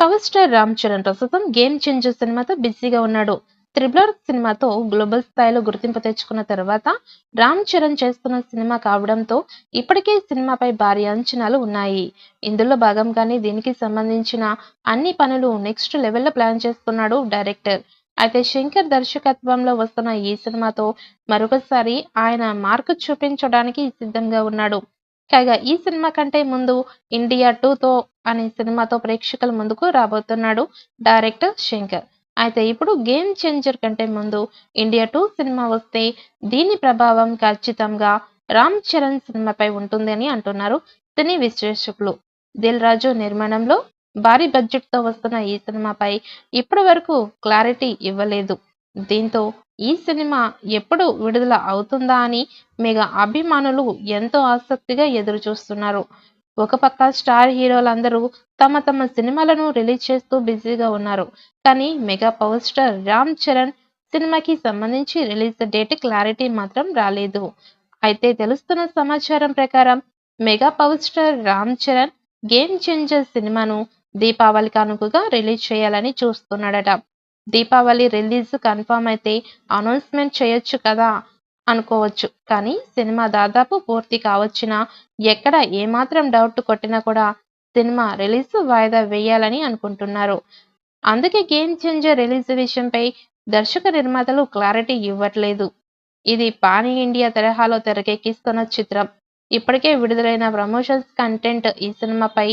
Power star Ram Charan ప్రస్తుతం game changer సినిమాతో బిజీగా ఉన్నాడు. త్రిబులర్ సినిమాతో గ్లోబల్ స్థాయిలో గుర్తింపు తెచ్చుకున్న తర్వాత రామ్ చరణ్ చేస్తున్న సినిమా కావడంతో ఇప్పటికే సినిమాపై భారీ అంచనాలు ఉన్నాయి. ఇందులో భాగంగానే దీనికి సంబంధించిన అన్ని పనులు నెక్స్ట్ లెవెల్లో ప్లాన్ చేస్తున్నాడు డైరెక్టర్. అయితే శంకర్ దర్శకత్వంలో వస్తున్న ఈ సినిమాతో మరొకసారి ఆయన మార్కు చూపించడానికి సిద్ధంగా ఉన్నాడు. కాగా ఈ సినిమా కంటే ముందు ఇండియా 2తో అనే సినిమాతో ప్రేక్షకుల ముందుకు రాబోతున్నాడు డైరెక్టర్ శంకర్. అయితే ఇప్పుడు గేమ్ చేంజర్ కంటే ముందు ఇండియా 2 సినిమా వస్తే దీని ప్రభావం ఖచ్చితంగా రామ్ చరణ్ సినిమాపై ఉంటుంది అని అంటున్నారు సినీ విశ్లేషకులు. దిల్ రాజు నిర్మాణంలో భారీ బడ్జెట్ తో వస్తున్న ఈ సినిమాపై ఇప్పటి వరకు క్లారిటీ ఇవ్వలేదు. దీంతో ఈ సినిమా ఎప్పుడు విడుదల అవుతుందా అని మెగా అభిమానులు ఎంతో ఆసక్తిగా ఎదురు చూస్తున్నారు. ఒక పక్క స్టార్ హీరోలందరూ తమ తమ సినిమాలను రిలీజ్ చేస్తూ బిజీగా ఉన్నారు. కానీ mega power star Ram Charan సినిమాకి సంబంధించి రిలీజ్ డేట్ క్లారిటీ మాత్రం రాలేదు. అయితే తెలుస్తున్న సమాచారం ప్రకారం mega power star Ram Charan game changer సినిమాను దీపావళి కానుకగా రిలీజ్ చేయాలని చూస్తున్నాడట. దీపావళి రిలీజ్ కన్ఫర్మ్ అయితే అనౌన్స్మెంట్ చేయొచ్చు కదా అనుకోవచ్చు. కానీ సినిమా దాదాపు పూర్తి కావచ్చినా ఎక్కడ ఏమాత్రం డౌట్ కొట్టినా కూడా సినిమా రిలీజ్ వాయిదా వేయాలని అనుకుంటున్నారు. అందుకే గేమ్ చేంజర్ రిలీజ్ విషయంపై దర్శక నిర్మాతలు క్లారిటీ ఇవ్వట్లేదు. ఇది పాన్ ఇండియా తరహాలో తెరకెక్కిస్తున్న చిత్రం. ఇప్పటికే విడుదలైన ప్రమోషన్స్ కంటెంట్ ఈ సినిమాపై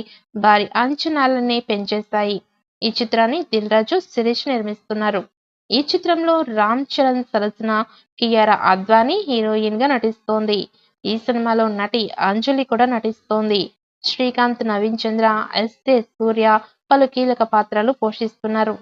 భారీ అంచనాలని పెంచేస్తాయి. ఈ చిత్రాన్ని దిల్ రాజు శిరీష్ నిర్మిస్తున్నారు. ఈ చిత్రంలో రామ్ చరణ్ సరసన కియారా అద్వానీ హీరోయిన్ గా నటిస్తోంది. ఈ సినిమాలో నటి అంజలి కూడా నటిస్తోంది. శ్రీకాంత్, నవీన్ చంద్ర, ఎస్.జె. సూర్య పలు కీలక పాత్రలు పోషిస్తున్నారు.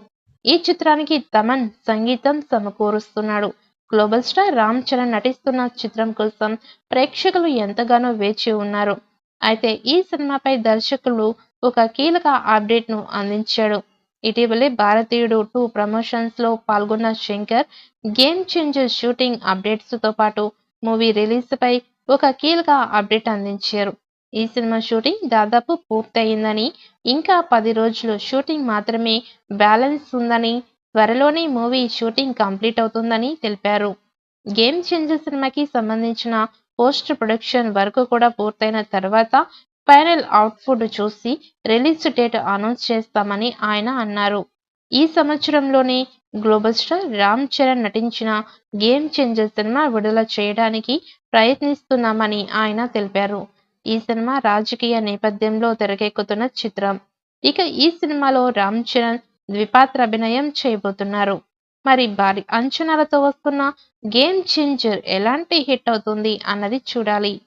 ఈ చిత్రానికి తమన్ సంగీతం సమకూరుస్తున్నాడు. గ్లోబల్ స్టార్ రామ్ చరణ్ నటిస్తున్న చిత్రం కోసం ప్రేక్షకులు ఎంతగానో వేచి ఉన్నారు. అయితే ఈ సినిమాపై దర్శకులు ఒక కీలక అప్డేట్ ను అందించాడు. ఇటీవలే భారతీయుడు 2 ప్రమోషన్స్ లో పాల్గొన్న Shankar game changer shooting updates తో పాటు మూవీ రిలీజ్ పై ఒక కీలక అప్డేట్ అందించారు. ఈ సినిమా షూటింగ్ దాదాపు పూర్తయిందని, ఇంకా 10 రోజులు షూటింగ్ మాత్రమే బ్యాలెన్స్ ఉందని, త్వరలోనే మూవీ షూటింగ్ కంప్లీట్ అవుతుందని తెలిపారు. గేమ్ చేంజర్ సినిమాకి సంబంధించిన పోస్ట్ ప్రొడక్షన్ వర్క్ కూడా పూర్తయిన తర్వాత ఫైనల్ అవుట్పుట్ చూసి రిలీజ్ డేట్ అనౌన్స్ చేస్తామని ఆయన అన్నారు. ఈ సంవత్సరంలోనే గ్లోబల్ స్టార్ రామ్ చరణ్ నటించిన గేమ్ చేంజర్ సినిమా విడుదల చేయడానికి ప్రయత్నిస్తున్నామని ఆయన తెలిపారు. ఈ సినిమా రాజకీయ నేపథ్యంలో తెరకెక్కుతున్న చిత్రం. ఇక ఈ సినిమాలో రామ్ చరణ్ ద్విపాత్ర అభినయం చేయబోతున్నారు. మరి భారీ అంచనాలతో వస్తున్న గేమ్ చేంజర్ ఎలాంటి హిట్ అవుతుంది అన్నది చూడాలి.